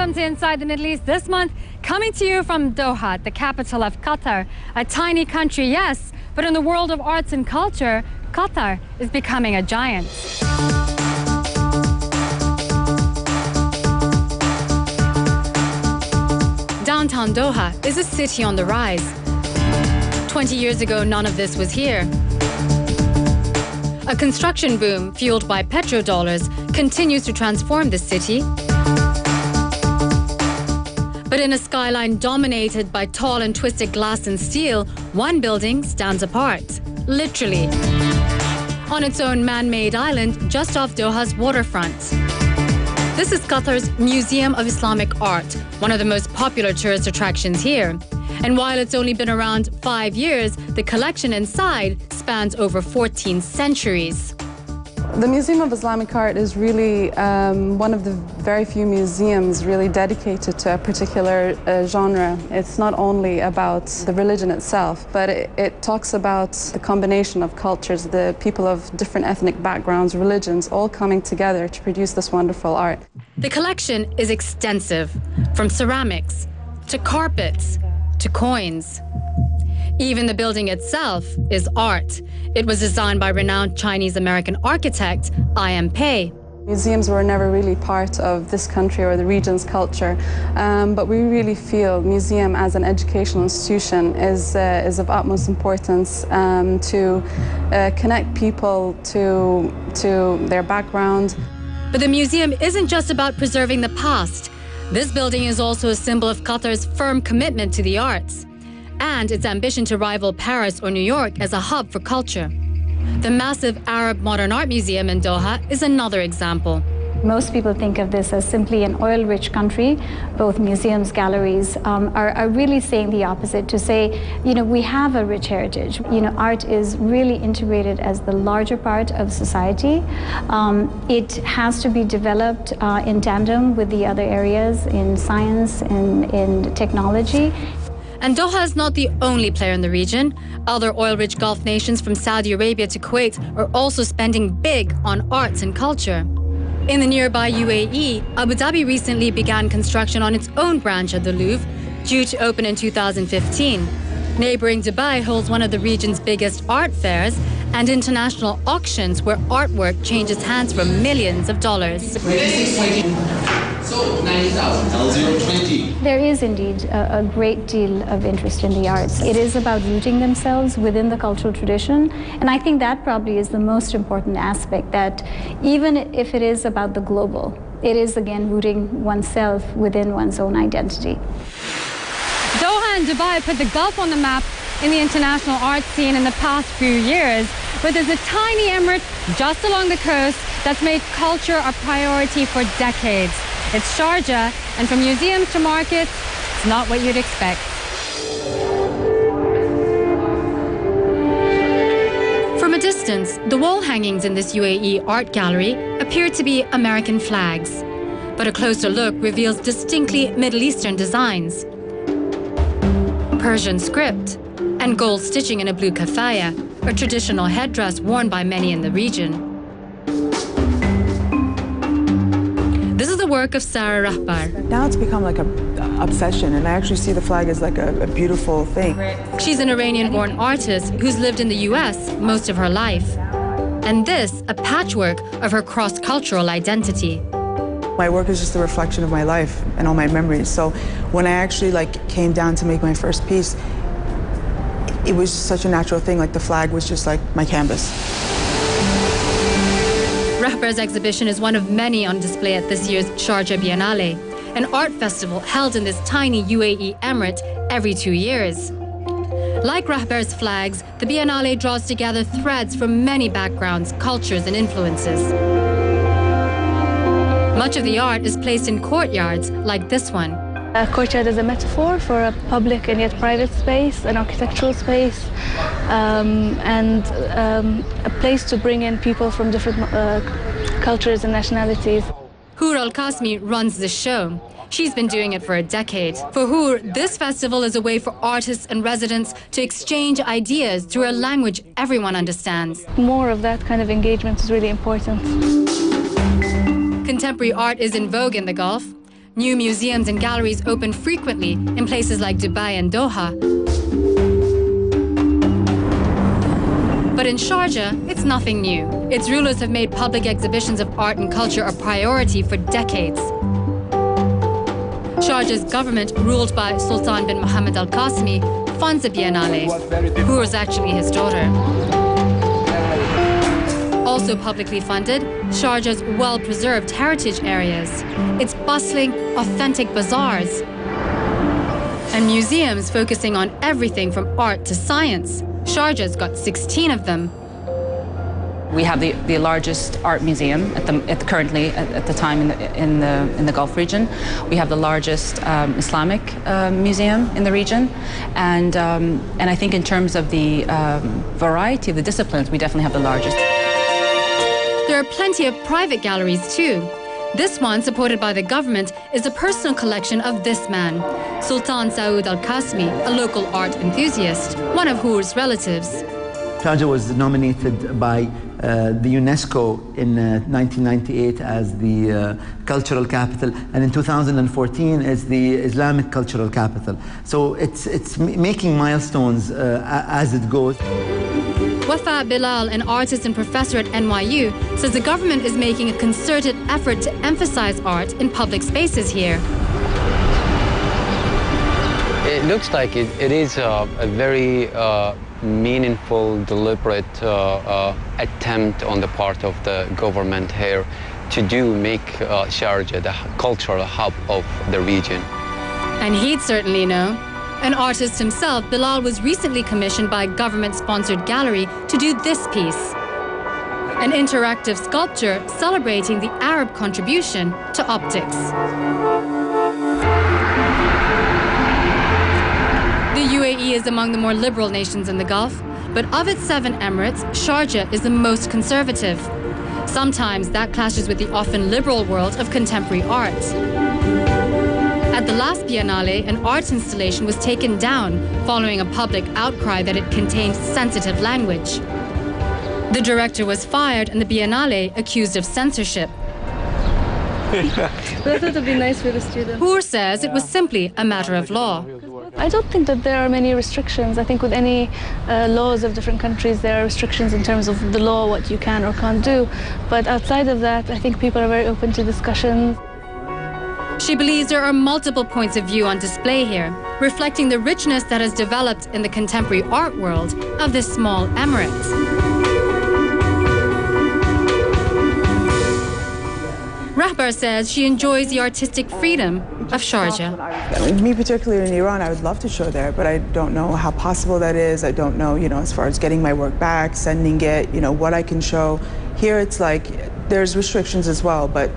welcome to Inside the Middle East this month, coming to you from Doha, the capital of Qatar. A tiny country, yes, but in the world of arts and culture, Qatar is becoming a giant. Downtown Doha is a city on the rise. 20 years ago, none of this was here. A construction boom fueled by petrodollars continues to transform the city. But in a skyline dominated by tall and twisted glass and steel, one building stands apart, literally, on its own man-made island just off Doha's waterfront. This is Qatar's Museum of Islamic Art, one of the most popular tourist attractions here. And while it's only been around 5 years, the collection inside spans over 14 centuries. The Museum of Islamic Art is really one of the very few museums really dedicated to a particular genre. It's not only about the religion itself, but it talks about the combination of cultures, the people of different ethnic backgrounds, religions, all coming together to produce this wonderful art. The collection is extensive, from ceramics to carpets to coins. Even the building itself is art. It was designed by renowned Chinese-American architect I.M. Pei. Museums were never really part of this country or the region's culture, but we really feel museum as an educational institution is of utmost importance to connect people to their background. But the museum isn't just about preserving the past. This building is also a symbol of Qatar's firm commitment to the arts and its ambition to rival Paris or New York as a hub for culture. The massive Arab Modern Art Museum in Doha is another example. Most people think of this as simply an oil-rich country. Both museums, galleries are really saying the opposite, to say, we have a rich heritage. Art is really integrated as the larger part of society. It has to be developed in tandem with the other areas in science and in technology. And Doha is not the only player in the region. Other oil-rich Gulf nations from Saudi Arabia to Kuwait are also spending big on arts and culture. In the nearby UAE, Abu Dhabi recently began construction on its own branch of the Louvre, due to open in 2015. Neighboring Dubai holds one of the region's biggest art fairs and international auctions where artwork changes hands for millions of dollars. There is indeed a great deal of interest in the arts. It is about rooting themselves within the cultural tradition, and I think that probably is the most important aspect, that even if it is about the global, it is again rooting oneself within one's own identity. Doha and Dubai put the Gulf on the map in the international art scene in the past few years, but there's a tiny emirate just along the coast that's made culture a priority for decades. It's Sharjah, and from museums to markets, it's not what you'd expect. From a distance, the wall hangings in this UAE art gallery appear to be American flags. But a closer look reveals distinctly Middle Eastern designs. Persian script and gold stitching in a blue kafaya, a traditional headdress worn by many in the region. This is the work of Sarah Rahbar. Now it's become like an obsession, and I actually see the flag as like a beautiful thing. She's an Iranian-born artist who's lived in the US most of her life. And this, a patchwork of her cross-cultural identity. My work is just a reflection of my life and all my memories. So when I actually came down to make my first piece, it was such a natural thing. Like the flag was just like my canvas. Rahbar's exhibition is one of many on display at this year's Sharjah Biennale, an art festival held in this tiny UAE emirate every 2 years. Like Rahbar's flags, the Biennale draws together threads from many backgrounds, cultures, and influences. Much of the art is placed in courtyards like this one. A courtyard is a metaphor for a public and yet private space, an architectural space, and a place to bring in people from different cultures and nationalities. Hoor Al-Qasmi runs the show. She's been doing it for a decade. For Hoor, this festival is a way for artists and residents to exchange ideas through a language everyone understands. More of that kind of engagement is really important. Contemporary art is in vogue in the Gulf. New museums and galleries open frequently in places like Dubai and Doha. But in Sharjah, it's nothing new. Its rulers have made public exhibitions of art and culture a priority for decades. Sharjah's government, ruled by Sultan bin Mohammed Al Qasimi, funds the Biennale, who is actually his daughter. Also publicly funded, Sharjah's well-preserved heritage areas, its bustling, authentic bazaars, and museums focusing on everything from art to science. Sharjah's got 16 of them. We have the largest art museum currently at the time in the Gulf region. We have the largest Islamic museum in the region, and I think in terms of the variety of the disciplines, we definitely have the largest. There are plenty of private galleries too. This one, supported by the government, is a personal collection of this man, Sultan Saud Al Qasimi, a local art enthusiast, one of Hur's relatives. Sharjah was nominated by the UNESCO in 1998 as the cultural capital, and in 2014 as the Islamic cultural capital. So it's making milestones as it goes. Wafa Bilal, an artist and professor at NYU, says the government is making a concerted effort to emphasize art in public spaces here. It looks like it is a very meaningful, deliberate attempt on the part of the government here to make Sharjah the cultural hub of the region. And he'd certainly know. An artist himself, Bilal was recently commissioned by a government-sponsored gallery to do this piece, an interactive sculpture celebrating the Arab contribution to optics. The UAE is among the more liberal nations in the Gulf, but of its 7 emirates, Sharjah is the most conservative. Sometimes that clashes with the often liberal world of contemporary art. At the last Biennale, an art installation was taken down following a public outcry that it contained sensitive language. The director was fired and the Biennale accused of censorship. I thought it would be nice for the students. Hur says it was simply a matter of law. I don't think that there are many restrictions. I think with any laws of different countries, there are restrictions in terms of the law, what you can or can't do. But outside of that, I think people are very open to discussions. She believes there are multiple points of view on display here, reflecting the richness that has developed in the contemporary art world of this small emirate. Rahbar says she enjoys the artistic freedom of Sharjah. Me particularly in Iran, I would love to show there, but I don't know how possible that is. I don't know, as far as getting my work back, sending it, what I can show. Here it's like there's restrictions as well, but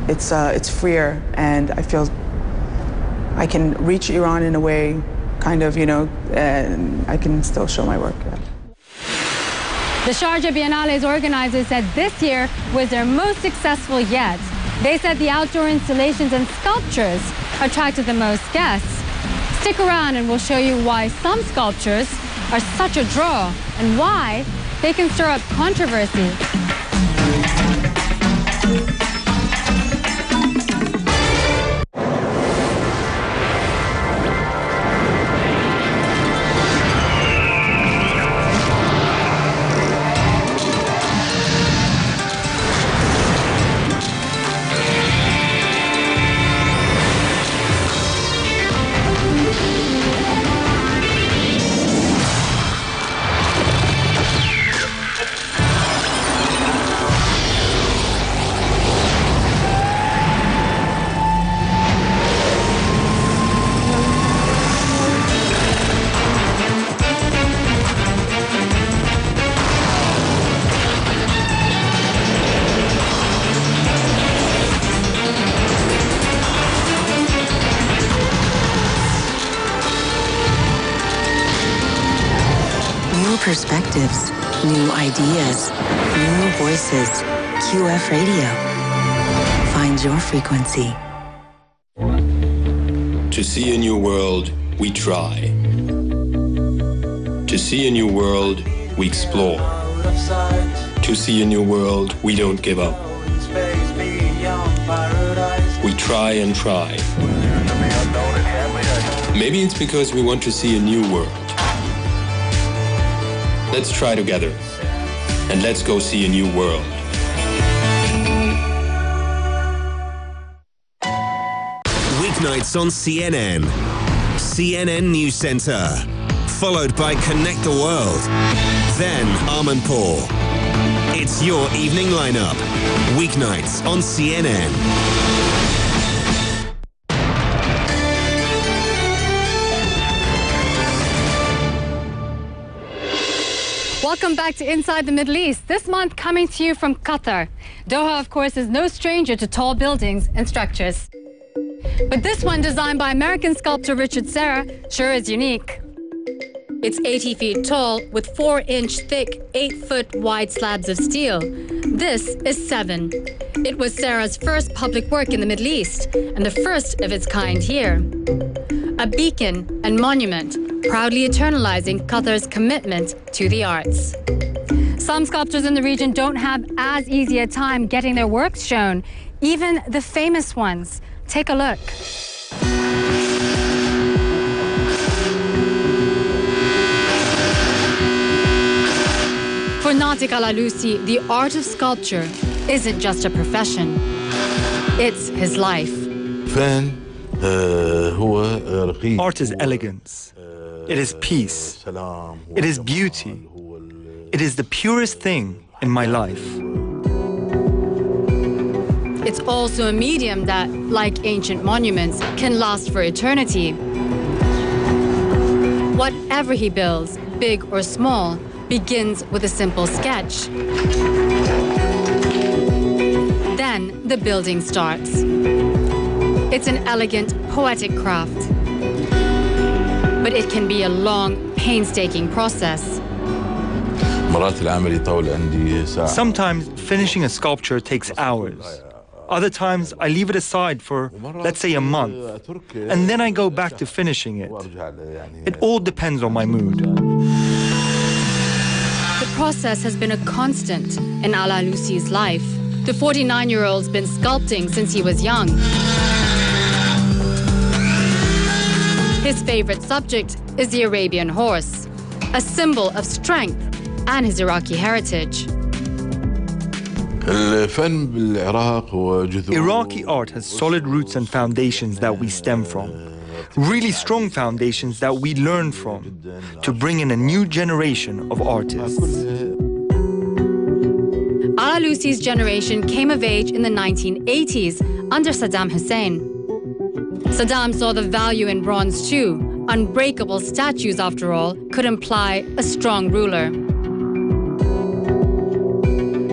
it's freer, and I feel I can reach Iran in a way, kind of, and I can still show my work. Yeah. The Sharjah Biennale's organizers said this year was their most successful yet. They said the outdoor installations and sculptures attracted the most guests. Stick around and we'll show you why some sculptures are such a draw and why they can stir up controversy. Perspectives, new ideas, new voices. QF Radio. Find your frequency. To see a new world, we try. To see a new world, we explore. To see a new world, we don't give up. We try and try. Maybe it's because we want to see a new world. Let's try together, and let's go see a new world. Weeknights on CNN. CNN News Center. Followed by Connect the World. Then Amanpour. It's your evening lineup. Weeknights on CNN. Welcome back to Inside the Middle East. This month coming to you from Qatar. Doha, of course, is no stranger to tall buildings and structures. But this one, designed by American sculptor Richard Serra, sure is unique. It's 80 feet tall with 4-inch thick, 8-foot wide slabs of steel. This is 7. It was Serra's first public work in the Middle East and the first of its kind here. A beacon and monument, proudly eternalizing Qatar's commitment to the arts. Some sculptors in the region don't have as easy a time getting their works shown, even the famous ones. Take a look. For Natik Al-Alusi, the art of sculpture isn't just a profession. It's his life. Art is elegance. It is peace. It is beauty. It is the purest thing in my life. It's also a medium that, like ancient monuments, can last for eternity. Whatever he builds, big or small, begins with a simple sketch. Then the building starts. It's an elegant, poetic craft. But it can be a long, painstaking process. Sometimes finishing a sculpture takes hours. Other times I leave it aside for, let's say, a month, and then I go back to finishing it. It all depends on my mood. The process has been a constant in Al-Alusi's life. The 49-year-old's been sculpting since he was young. His favorite subject is the Arabian horse, a symbol of strength and his Iraqi heritage. Iraqi art has solid roots and foundations that we stem from. Really strong foundations that we learn from to bring in a new generation of artists. Al-Alusi's generation came of age in the 1980s under Saddam Hussein. Saddam saw the value in bronze too. Unbreakable statues, after all, could imply a strong ruler.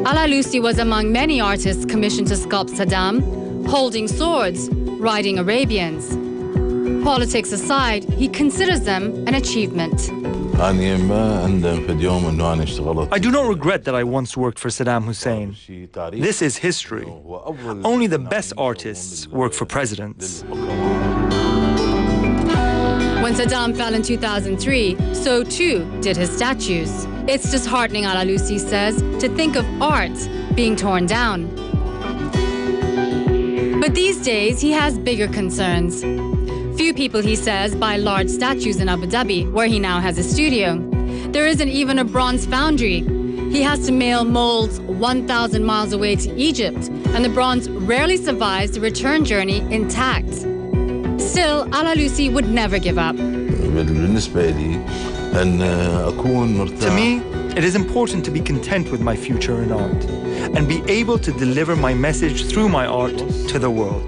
Al-Alusi was among many artists commissioned to sculpt Saddam, holding swords, riding Arabians. Politics aside, he considers them an achievement. I do not regret that I once worked for Saddam Hussein. This is history. Only the best artists work for presidents. When Saddam fell in 2003, so too did his statues. It's disheartening, Al-Alusi says, to think of art being torn down. But these days, he has bigger concerns. Few people, he says, buy large statues in Abu Dhabi, where he now has a studio. There isn't even a bronze foundry. He has to mail molds 1,000 miles away to Egypt, and the bronze rarely survives the return journey intact. Still, Al-Alusi would never give up. To me, it is important to be content with my future in art and be able to deliver my message through my art to the world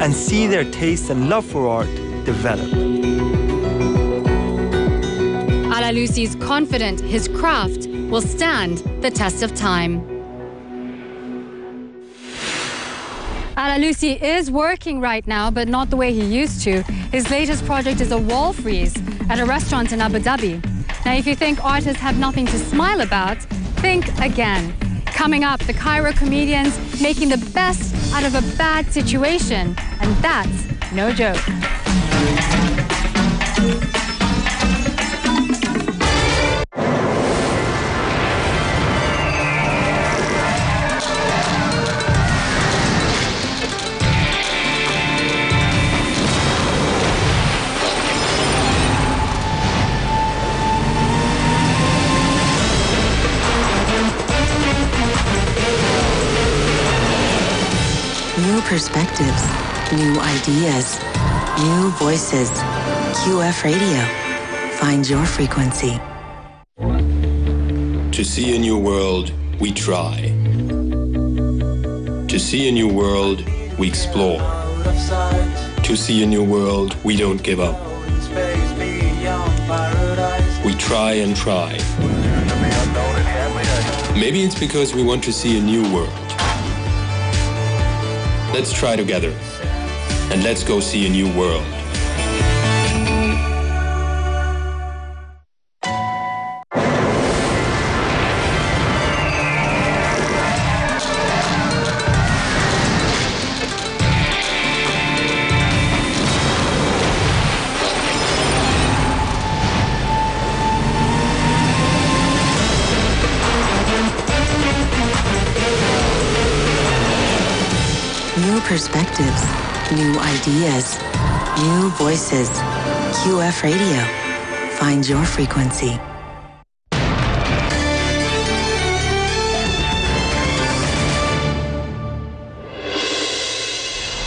and see their taste and love for art develop. Al-Alusi is confident his craft will stand the test of time. Al-Alusi is working right now, but not the way he used to. His latest project is a wall frieze at a restaurant in Abu Dhabi. Now, if you think artists have nothing to smile about, think again. Coming up, the Cairo comedians making the best out of a bad situation, and that's no joke. perspectives, new ideas, new voices. QF Radio. Find your frequency. To see a new world, we try. To see a new world, we explore. To see a new world, we don't give up. We try and try. Maybe it's because we want to see a new world. Let's try together, and let's go see a new world. Perspectives, new ideas, new voices. QF Radio. Find your frequency.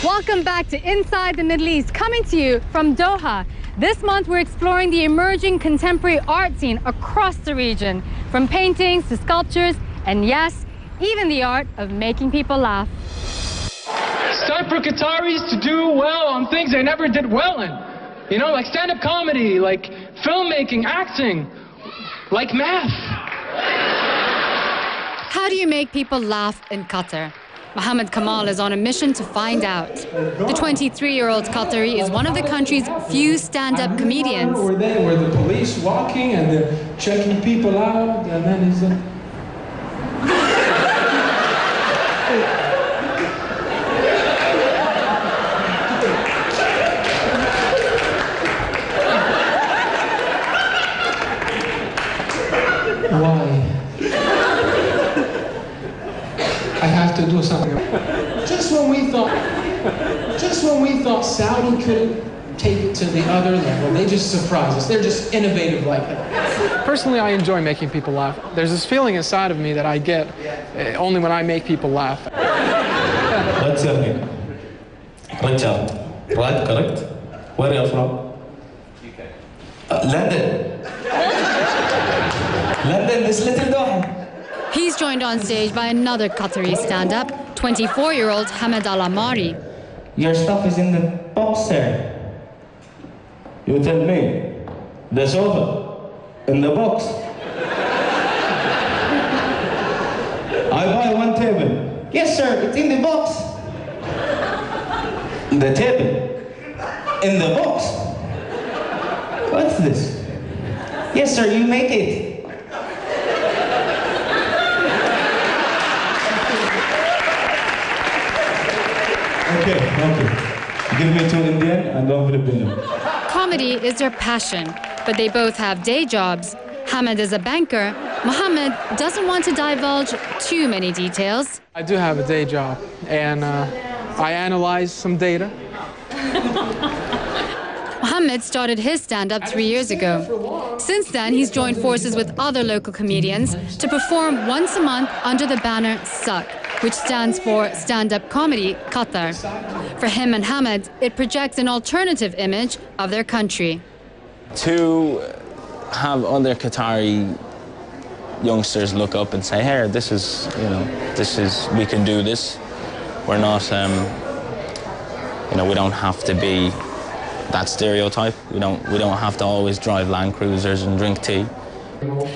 Welcome back to Inside the Middle East, coming to you from Doha. This month we're exploring the emerging contemporary art scene across the region, from paintings to sculptures, and yes, even the art of making people laugh. It's time for Qataris to do well on things they never did well in. You know, like stand-up comedy, like filmmaking, acting, like math. How do you make people laugh in Qatar? Mohammed Kamal is on a mission to find out. The 23-year-old Qatari is one of the country's few stand-up comedians. Were the police walking and they're checking people out, and then he's why? I have to do something. Just when we thought Saudi could take it to the other level, they just surprise us. They're just innovative like that. Personally, I enjoy making people laugh. There's this feeling inside of me that I get only when I make people laugh. What's your name? Richard. Right, correct? Where are you from? UK. London. London, this little Doha. He's joined on stage by another Qatari stand-up, 24-year-old Hamad Al Amari. Your stuff is in the box, sir. You tell me. The sofa. In the box. I buy one table. Yes, sir, it's in the box. The table. In the box. What's this? Yes, sir, you make it. Okay. Give me 2 Indian and 1 Filipino. Comedy is their passion, but they both have day jobs. Hamad is a banker. Mohammed doesn't want to divulge too many details. I do have a day job, and I analyze some data. Mohammed started his stand-up 3 years ago. Since then, he's joined forces with other local comedians to perform once a month under the banner SUC, which stands for Stand-Up Comedy Qatar. For him and Hamad, it projects an alternative image of their country. To have other Qatari youngsters look up and say, hey, this is, we can do this. We're not, we don't have to be that stereotype. We don't have to always drive Land Cruisers and drink tea.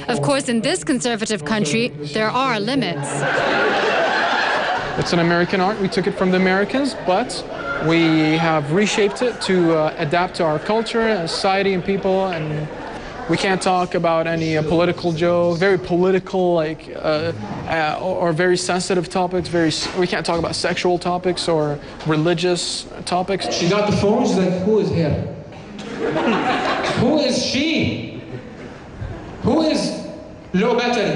Of course, in this conservative country, there are limits. It's an American art. We took it from the Americans, but we have reshaped it to adapt to our culture, society, and people. And we can't talk about any political joke, very political, or very sensitive topics. We can't talk about sexual topics or religious topics. She got the phone. She's like, "Who is here? Who is she? Who is low battery?"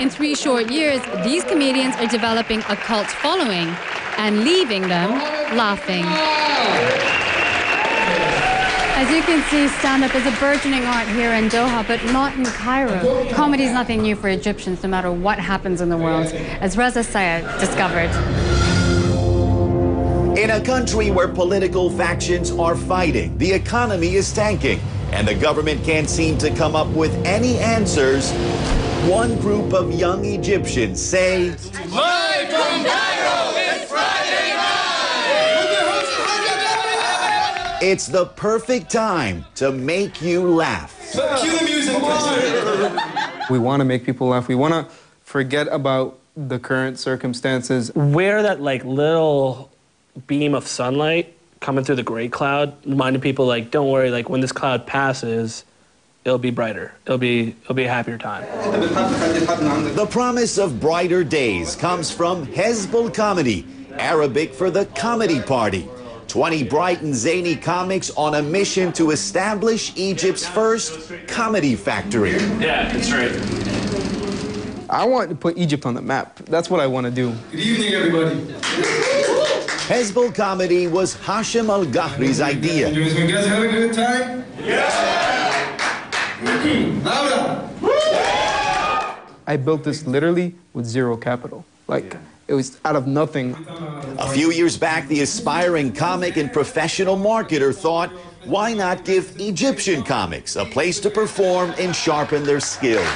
In 3 short years, these comedians are developing a cult following and leaving them laughing. As you can see, stand-up is a burgeoning art here in Doha, but not in Cairo. Comedy is nothing new for Egyptians, no matter what happens in the world, as Reza Sayed discovered. In a country where political factions are fighting, the economy is tanking, and the government can't seem to come up with any answers, one group of young Egyptians say, Live from Cairo, it's Friday night! It's the perfect time to make you laugh. Cue the music. We want to make people laugh. We want to forget about the current circumstances. Wear that like little beam of sunlight coming through the gray cloud, reminding people like, don't worry, like when this cloud passes, it'll be brighter. It'll be a happier time. The promise of brighter days comes from Hezbollah Comedy, Arabic for the comedy party. 20 bright and zany comics on a mission to establish Egypt's first comedy factory. Yeah, that's right. I want to put Egypt on the map. That's what I want to do. Good evening, everybody. Hezbollah Comedy was Hashim Al-Ghahri's idea. You guys having a good time? Yeah! Louder! I built this literally with zero capital. Like, it was out of nothing. A few years back, the aspiring comic and professional marketer thought, why not give Egyptian comics a place to perform and sharpen their skills?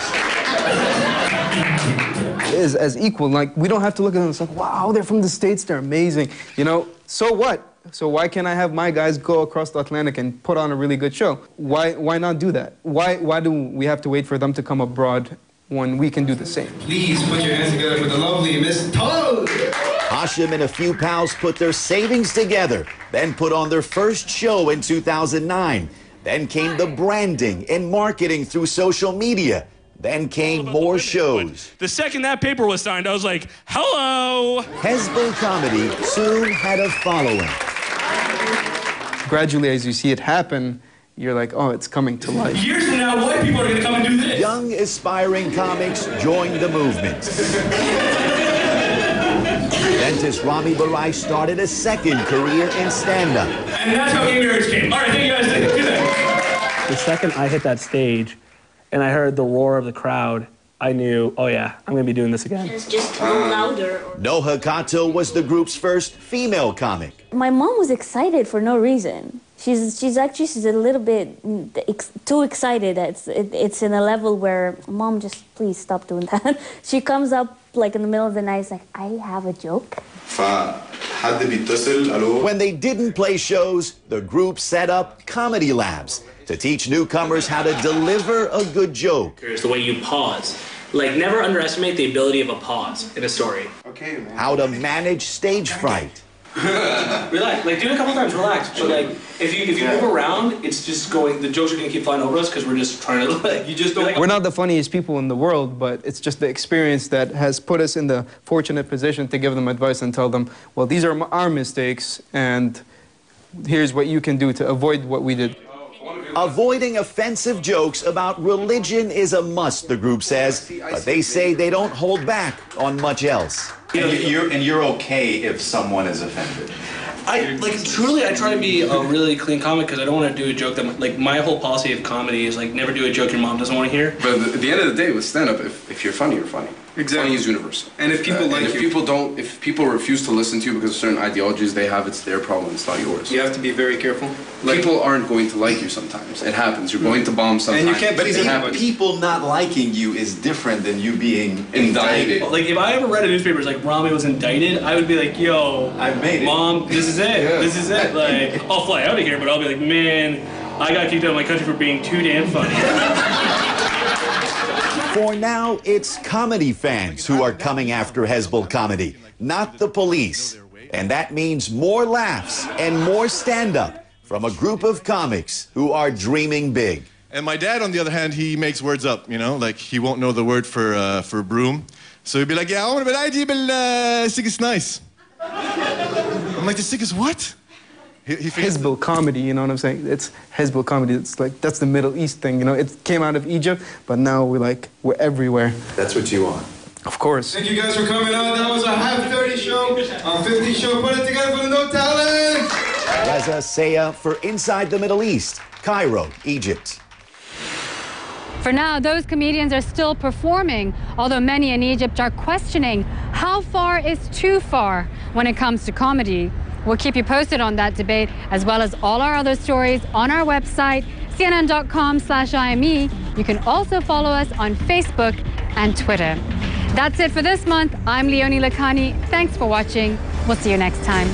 Is as equal. Like, we don't have to look at them and say, wow, they're from the States, they're amazing. You know, so what? So why can't I have my guys go across the Atlantic and put on a really good show? Why not do that? Why do we have to wait for them to come abroad when we can do the same? Please put your hands together for the lovely Miss Toad. Hashim and a few pals put their savings together, then put on their first show in 2009. Then came the branding and marketing through social media. Then came more shows. The second that paper was signed, I was like, hello! Hezbollah Comedy soon had a following. Gradually, as you see it happen, you're like, oh, it's coming to life. Years from now, white people are going to come and do this. Young, aspiring comics joined the movement. Dentist Rami Barai started a second career in stand-up. And that's how Gay Marriage came. All right, thank you guys. Do that. The second I hit that stage and I heard the roar of the crowd, I knew, oh yeah, I'm going to be doing this again. Just a little louder. Noha Kato was the group's first female comic. My mom was excited for no reason. She's a little bit too excited. It's in a level where, Mom, just please stop doing that. She comes up like in the middle of the night, it's like, I have a joke. When they didn't play shows, the group set up comedy labs to teach newcomers how to deliver a good joke. It's the way you pause. Like, never underestimate the ability of a pause in a story. Okay, man. How to manage stage fright. Relax, like do it a couple times, relax. But like, if you move around, it's just going, the jokes are gonna keep flying over us because we're just trying to, like, you just don't. We're not the funniest people in the world, but it's just the experience that has put us in the fortunate position to give them advice and tell them, well, these are our mistakes, and here's what you can do to avoid what we did. Avoiding offensive jokes about religion is a must, the group says, but they say they don't hold back on much else. And you're okay if someone is offended. Truly, I try to be a really clean comic because I don't want to do a joke that, like, my whole policy of comedy is, like, never do a joke your mom doesn't want to hear. But at the end of the day, with stand-up, if you're funny, you're funny. Exactly. Funny is universal. And if people if people refuse to listen to you because of certain ideologies they have, it's their problem, it's not yours. You have to be very careful. People aren't going to like you sometimes. It happens. You're going to bomb sometimes. And you can't please everybody. People not liking you is different than you being indicted. Like, if I ever read a newspaper like Rami was indicted, I would be like, yo, I made it. Mom, this is it. Yeah. This is it. Like, I'll fly out of here, but I'll be like, man, I got kicked out of my country for being too damn funny. For now, it's comedy fans who are coming after Hezbollah Comedy, not the police. And that means more laughs and more stand-up from a group of comics who are dreaming big. And my dad, on the other hand, he makes words up, you know, like he won't know the word for broom. So he'd be like, yeah, I want to be sick is nice. I'm like, the sick is what? Hezbollah Comedy, you know what I'm saying? It's Hezbollah Comedy. It's like, that's the Middle East thing, you know? It came out of Egypt, but now we're everywhere. That's what you want. Of course. Thank you guys for coming out. That was a half 30 show, a 50 show. Put it together for the No Talent. Reza Sayed for Inside the Middle East. Cairo, Egypt. For now, those comedians are still performing, although many in Egypt are questioning how far is too far when it comes to comedy. We'll keep you posted on that debate, as well as all our other stories on our website, cnn.com/IME. You can also follow us on Facebook and Twitter. That's it for this month. I'm Leonie Lakani. Thanks for watching. We'll see you next time.